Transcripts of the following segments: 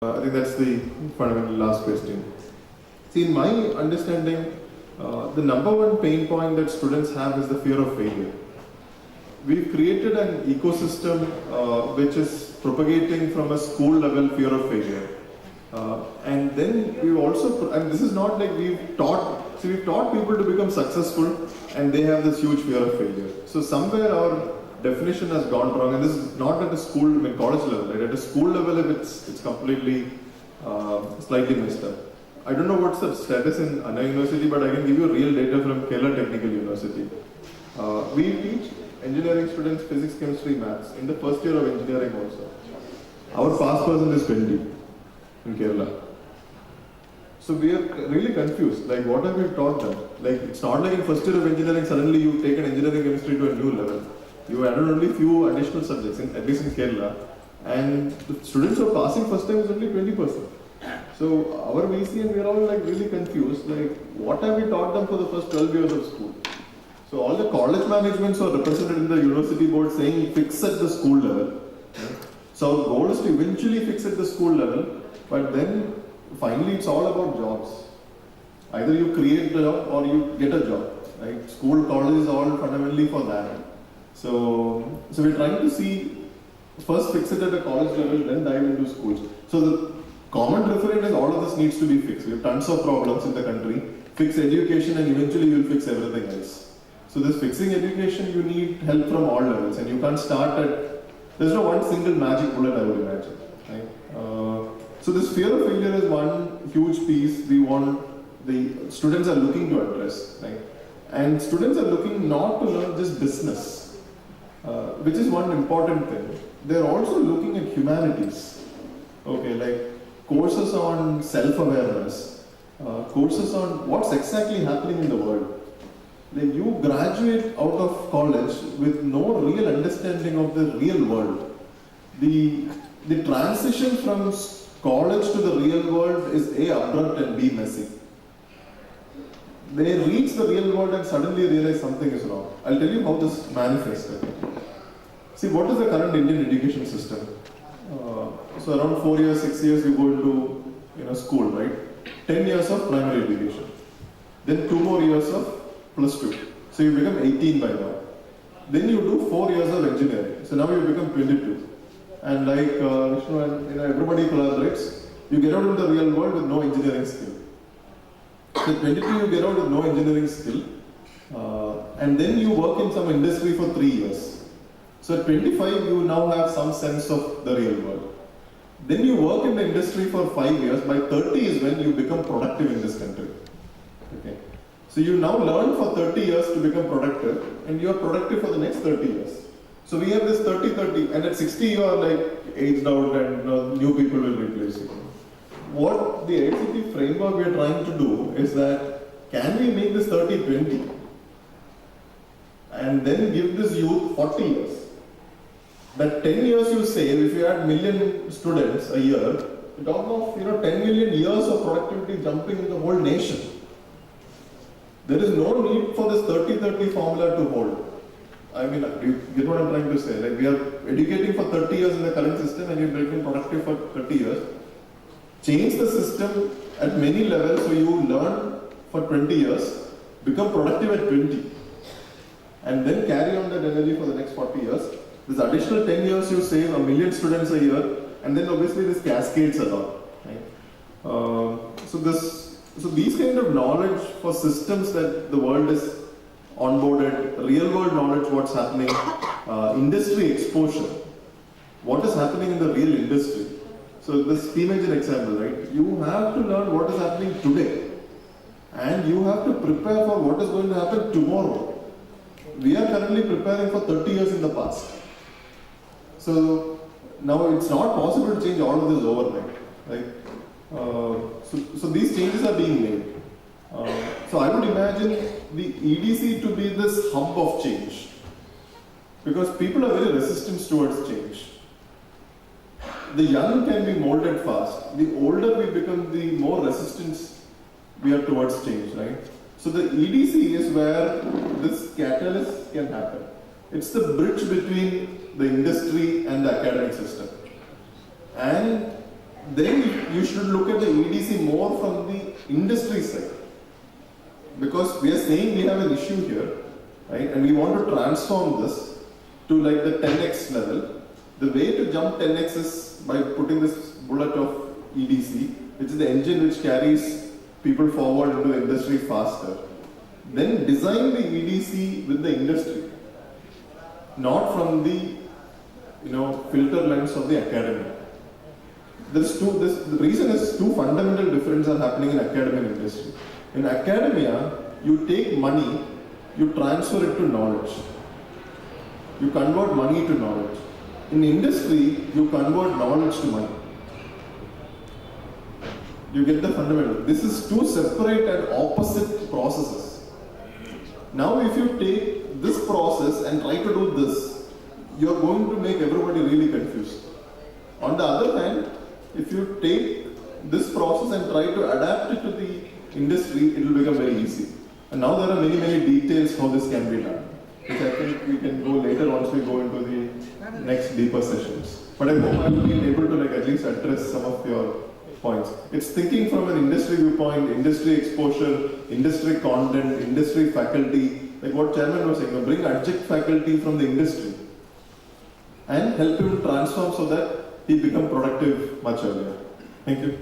I think that's the fundamental last question. See, in my understanding, the number one pain point that students have is the fear of failure. We've created an ecosystem which is propagating from a school level fear of failure. And then we've also, and this is not like we've taught people to become successful and they have this huge fear of failure. So somewhere our definition has gone wrong, and this is not at a school, I mean college level, right? At a school level, it's completely slightly messed up. I don't know what's the status in Anna University, but I can give you real data from Kerala Technical University. We teach engineering students physics, chemistry, maths in the first year of engineering also. Our pass percent is 20 in Kerala. So we are really confused, like what have we taught them? Like it's not like in first year of engineering suddenly you take an engineering chemistry to a new level. You added only few additional subjects, at least in Kerala, and the students who are passing first time is only 20%. So our VC and we are all like really confused, like what have we taught them for the first 12 years of school? So all the college managements are represented in the university board saying fix at the school level. So our goal is to eventually fix at the school level, but then finally it's all about jobs. Either you create a job or you get a job. Right? School, college is all fundamentally for that. So we're trying to see, first fix it at the college level, then dive into schools. So the common refrain is all of this needs to be fixed. We have tons of problems in the country. Fix education and eventually you'll fix everything else. So this fixing education, you need help from all levels, and you can't start at, there's no one single magic bullet, I would imagine. Right? So this fear of failure is one huge piece we want the students are looking to address. Right? And students are looking not to learn just business. Which is one important thing. They're also looking at humanities. Okay, like courses on self-awareness, courses on what's exactly happening in the world. Like you graduate out of college with no real understanding of the real world. The transition from college to the real world is A, abrupt, and B, messy. They reach the real world and suddenly realize something is wrong. I'll tell you how this manifests. See, what is the current Indian education system? So around 4 years, 6 years, you go into school, right? 10 years of primary education. Then 2 more years of plus 2. So you become 18 by now. Then you do 4 years of engineering. So now you become 22. And like Vishnu and everybody collaborates, you get out in the real world with no engineering skill. So 22 you get out with no engineering skill. And then you work in some industry for 3 years. So at 25, you now have some sense of the real world. Then you work in the industry for 5 years. By 30 is when you become productive in this country. Okay. So you now learn for 30 years to become productive, and you are productive for the next 30 years. So we have this 30-30, and at 60 you are like aged out and new people will replace you. What the AICTE framework we are trying to do is that, can we make this 30-20? And then give this youth 40 years. That 10 years you save, if you had million students a year, you talk of 10 million years of productivity jumping in the whole nation. There is no need for this 30-30 formula to hold. I mean, you get what I'm trying to say. Like we are educating for 30 years in the current system and you're becoming productive for 30 years. Change the system at many levels so you learn for 20 years, become productive at 20. And then carry on that energy for the next 40 years. This additional 10 years you save a million students a year, and then obviously this cascades along. Right? So these kind of knowledge for systems that the world is onboarded, real world knowledge, what's happening, industry exposure, what is happening in the real industry. So this steam engine example, right? You have to learn what is happening today, and you have to prepare for what is going to happen tomorrow. We are currently preparing for 30 years in the past. So now it's not possible to change all of this overnight. Right? So these changes are being made. So I would imagine the EDC to be this hub of change, because people are very resistant towards change. The young can be molded fast. The older we become, the more resistance we are towards change, right? So the EDC is where this catalyst can happen. It's the bridge between the industry and the academic system. And then you should look at the EDC more from the industry side. Because we are saying we have an issue here, right? And we want to transform this to like the 10x level. The way to jump 10x is by putting this bullet of EDC, which is the engine which carries people forward into the industry faster. Then design the EDC with the industry, not from the filter lens of the academy. The reason is two fundamental differences are happening in academia and industry. In academia, you take money, you transfer it to knowledge. You convert money to knowledge. In industry, you convert knowledge to money. You get the fundamental. This is two separate and opposite processes. Now, if you take this process and try to do this, you are going to make everybody really confused. On the other hand, if you take this process and try to adapt it to the industry, it will become very easy. And now there are many, many details how this can be done, which I think we can go later once we go into the next deeper sessions. But I hope I will be able to at least address some of your points. It's thinking from an industry viewpoint, industry exposure, industry content, industry faculty, like what Chairman was saying, bring adjunct faculty from the industry and help him transform so that he become productive much earlier. Thank you.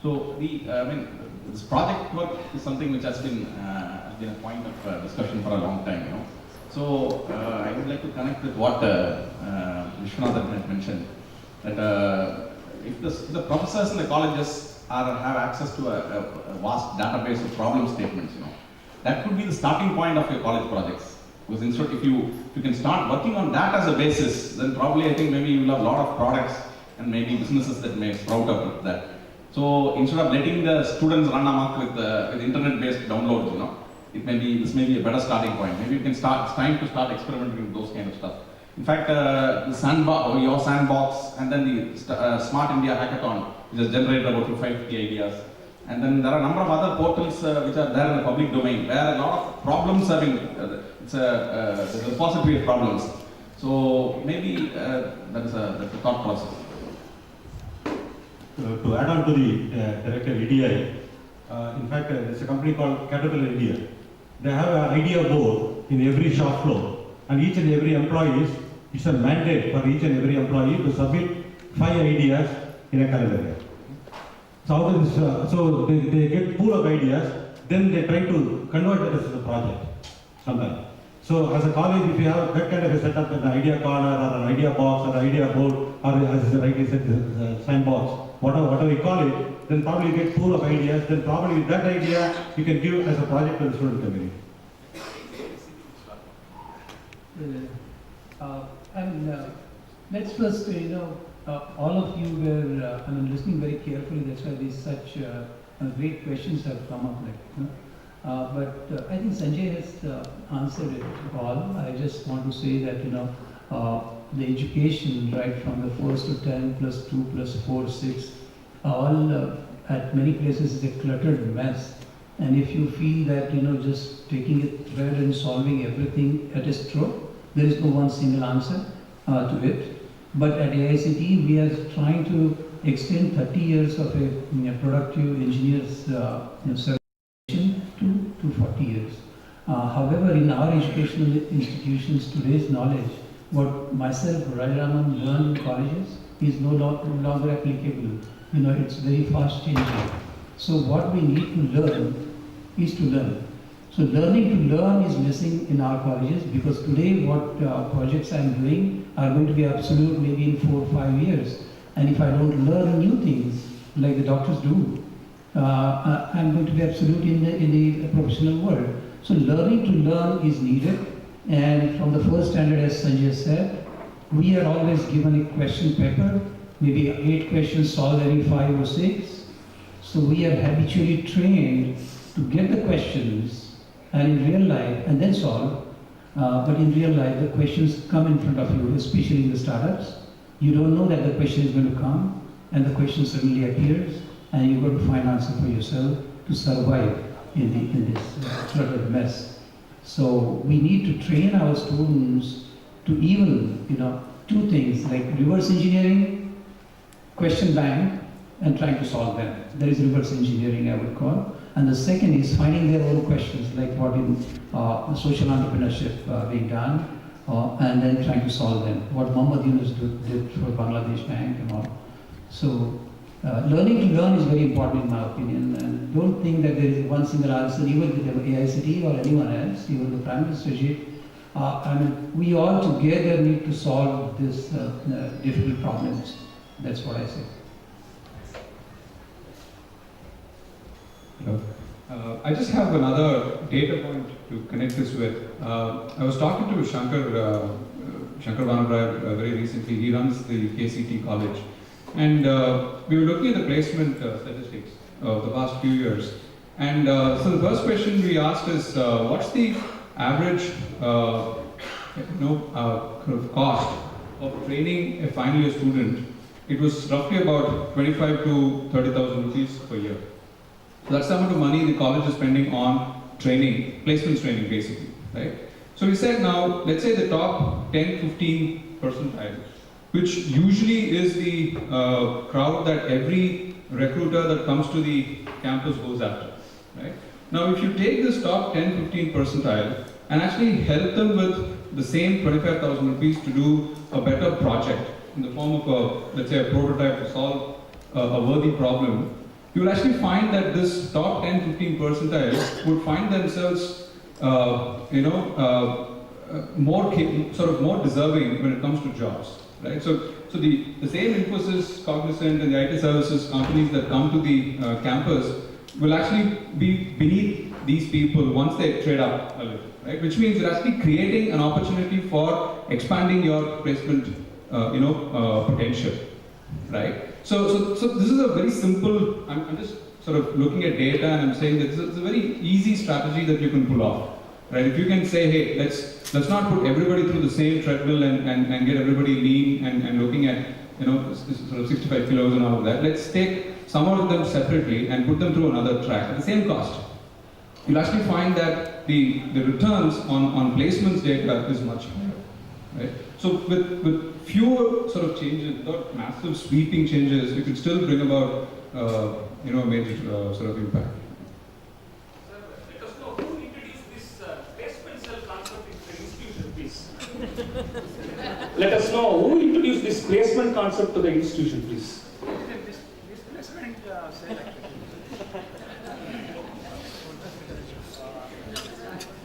So this project work is something which has been a point of discussion for a long time, So I would like to connect with what Vishwanathan had mentioned, that if the professors in the colleges have access to a vast database of problem statements, that could be the starting point of your college projects. Because instead, if you can start working on that as a basis, then probably I think maybe you will have a lot of products and maybe businesses that may sprout up with that. So instead of letting the students run amok with internet-based downloads, this may be a better starting point. Maybe you can start. It's time to start experimenting with those kind of stuff. In fact, the sandbox, your sandbox, and then the Smart India Hackathon, which has generated about 550 ideas. And then there are a number of other portals which are there in the public domain, where a lot of problems are being. It's a repository of problems. So maybe that's a thought process. To add on to the director EDI, in fact, there's a company called Caterpillar India. They have an idea board in every shop floor, and each and every employee it's a mandate for each and every employee to submit 5 ideas in a calendar year. So out of this, so they get pool of ideas, then they try to convert it as a project sometimes. So as a college, if you have that kind of a setup, an idea corner or an idea box or an idea board, or as rightly said, the sandbox, whatever you call it, then probably you get pool of ideas, then probably with that idea you can give as a project to the student community. Let's first, all of you were listening very carefully. That's why these such great questions have come up. But I think Sanjay has answered it all. I just want to say that the education, right from the 1st to 10 plus 2 plus 4, 6, all at many places is a cluttered mess. And if you feel that just taking a thread and solving everything at a stroke, there is no one single answer to it. But at AICTE, we are trying to extend 30 years of a productive engineer's certification to 40 years. However, in our educational institutions, today's knowledge, what myself, Rajaraman, learned in colleges is no longer applicable. It's very fast changing. So what we need to learn is to learn. So learning to learn is missing in our colleges, because today what projects I'm doing are going to be absolute maybe in 4 or 5 years. And if I don't learn new things like the doctors do, I'm going to be absolute in the professional world. So learning to learn is needed. And from the first standard, as Sanjay said, we are always given a question paper, maybe 8 questions solved every 5 or 6. So we are habitually trained to get the questions and in real life, and then solve. But in real life, the questions come in front of you, especially in the startups. You don't know that the question is going to come, and the question suddenly appears, and you've got to find answer for yourself to survive in this flood of mess. So we need to train our students to even, two things like reverse engineering, question bank, and trying to solve them. That is reverse engineering, I would call. And the second is finding their own questions, like what in social entrepreneurship being done, and then trying to solve them. What Muhammad Yunus did for Bangladesh Bank and all. So learning to learn is very important in my opinion, and don't think that there is one single answer, even with the AICTE or anyone else, even the Prime Ministership. We all together need to solve these difficult problems. That's what I say. I just have another data point to connect this with. I was talking to Shankar Vanabhai very recently. He runs the KCT college. And we were looking at the placement statistics of the past few years. And so the first question we asked is, what's the average kind of cost of training a final year student? It was roughly about 25 to 30,000 rupees per year. So that's the amount of money the college is spending on training, placements training basically, right? So we said now, let's say the top 10, 15 percentile, which usually is the crowd that every recruiter that comes to the campus goes after, right? Now if you take this top 10, 15 percentile and actually help them with the same 25,000 rupees to do a better project in the form of let's say a prototype to solve a worthy problem, you will actually find that this top 10, 15 percentile would find themselves, more deserving when it comes to jobs, right? So the same Infosys, Cognizant, and the IT services companies that come to the campus will actually be beneath these people once they trade up a little, right? Which means you're actually creating an opportunity for expanding your placement, potential, right? So this is a very simple, I'm just sort of looking at data and I'm saying that it's a very easy strategy that you can pull off, right? If you can say, hey, let's not put everybody through the same treadmill and get everybody lean and looking at, sort of 65 kilos and all of that. Let's take some of them separately and put them through another track at the same cost. You'll actually find that the returns on placements data is much higher, right? So with fewer sort of changes, without massive sweeping changes, you can still bring about a major sort of impact. Sir, let us know who introduced this placement cell concept in the institution, please. Let us know who introduced this placement concept to the institution, please. Displacement cell.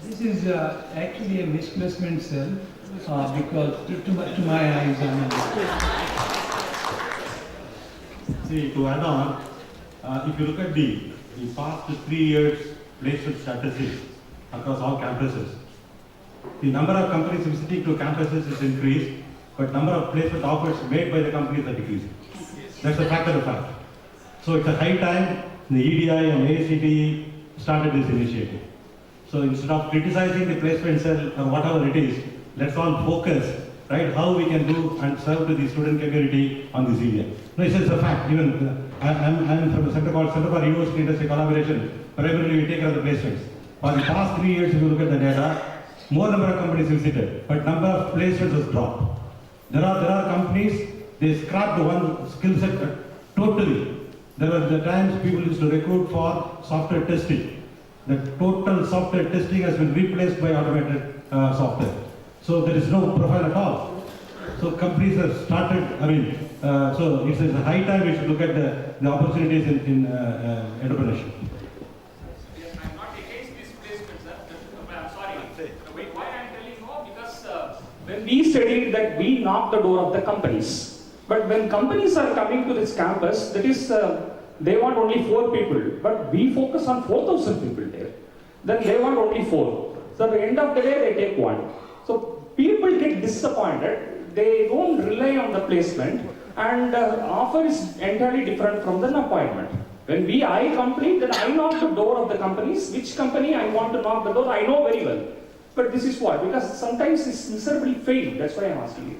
This is actually a misplacement cell. Because to my eyes, See, to add on, if you look at the past 3 years placement statistics across all campuses, the number of companies visiting to campuses is increased, but number of placement offers made by the companies are decreasing. That's a fact of the fact. So it's a high time the EDI and AICTE started this initiative. So instead of criticizing the placement cell or whatever it is, let's all focus, right, how we can do and serve to the student community on this area. No, it's just a fact. Even I'm from a center called Center for University Industry Collaboration. Primarily, we take care of the placements. For the past 3 years, if you look at the data, more number of companies visited, but number of placements has dropped. There are companies, they scrapped one skill set totally. There were the times people used to recruit for software testing. The total software testing has been replaced by automated software. So there is no profile at all. So companies have started, so it's a high time we should look at the opportunities in entrepreneurship. I'm not against this placement, sir. I'm sorry. Why I'm telling no? Because when we studied that we knock the door of the companies. But when companies are coming to this campus, that is, they want only 4 people. But we focus on 4,000 people there. Then they want only 4. So at the end of the day, they take 1. So people get disappointed, they don't rely on the placement, and offer is entirely different from the appointment. When I complete, then I knock the door of the companies, which company I want to knock the door, I know very well. But this is why, because sometimes it's miserably failed, that's why I'm asking you.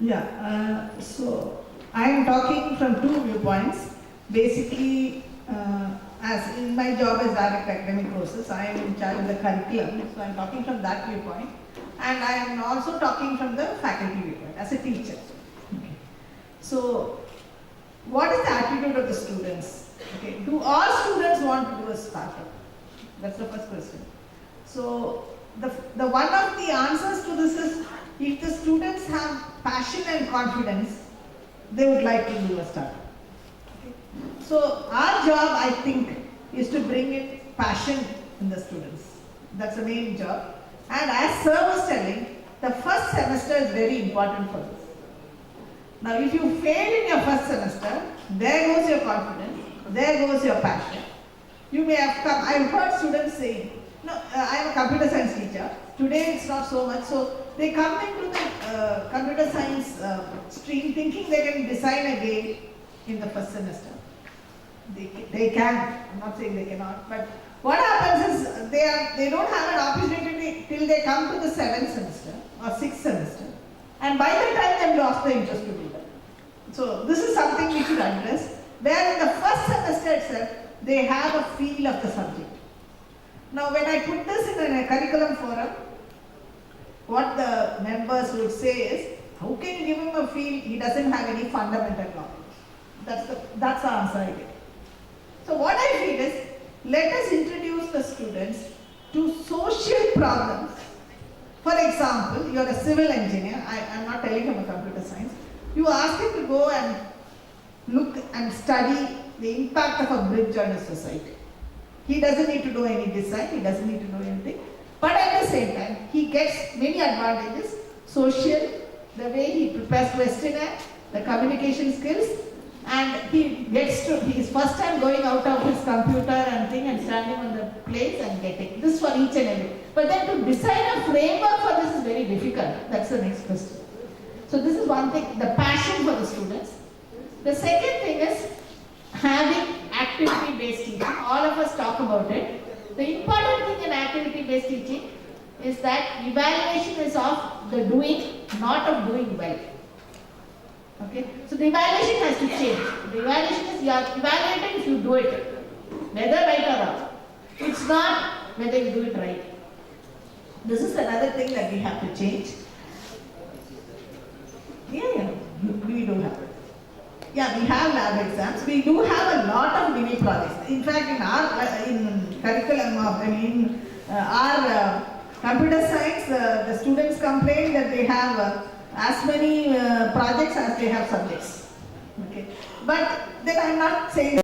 Yeah, so I am talking from 2 viewpoints. Basically, as in my job as Director Academic Courses, I am in charge of the curriculum, so I am talking from that viewpoint. And I am also talking from the faculty viewpoint, as a teacher. Okay. So, what is the attitude of the students? Okay. Do all students want to do a startup? That's the first question. So, the one of the answers to this is, if the students have passion and confidence, they would like to do a startup. Okay. So, our job, I think, is to bring in passion in the students. That's the main job. And as Sir was telling, the first semester is very important for this. Now, if you fail in your first semester, there goes your confidence, there goes your passion. You may have come, I have heard students saying, no, I am a computer science teacher, today it's not so much, so they come into the computer science stream thinking they can design a game in the first semester. They can, I'm not saying they cannot, but what happens is they don't have an opportunity till they come to the 7th semester or 6th semester, and by that time they've lost the interest to do that. So this is something we should address, where in the first semester itself they have a feel of the subject. Now when I put this in a curriculum forum, what the members would say is, how can you give him a feel he doesn't have any fundamental knowledge? That's the answer I get. So what I feel is, let us introduce the students to social problems. For example, you are a civil engineer, I am not telling him a computer science. You ask him to go and look and study the impact of a bridge on a society. He doesn't need to do any design, he doesn't need to do anything. But at the same time, he gets many advantages, social, the way he prepares questionnaire, the communication skills, and he is first time going out of his computer and thing and standing on the place and getting this for each and every. But then to design a framework for this is very difficult. That's the next question. So this is one thing, the passion for the students. The second thing is having activity-based teaching. All of us talk about it. The important thing in activity-based teaching is that evaluation is of the doing, not of doing well. Okay, so the evaluation has to change. The evaluation is you are evaluated if you do it, whether right or wrong. It's not whether you do it right. This is another thing that we have to change. Yeah, we do have it. Yeah, we have lab exams. We do have a lot of mini projects. In fact, in our curriculum of our computer science, the students complain that they have as many projects as they have subjects. Okay, but then I'm not saying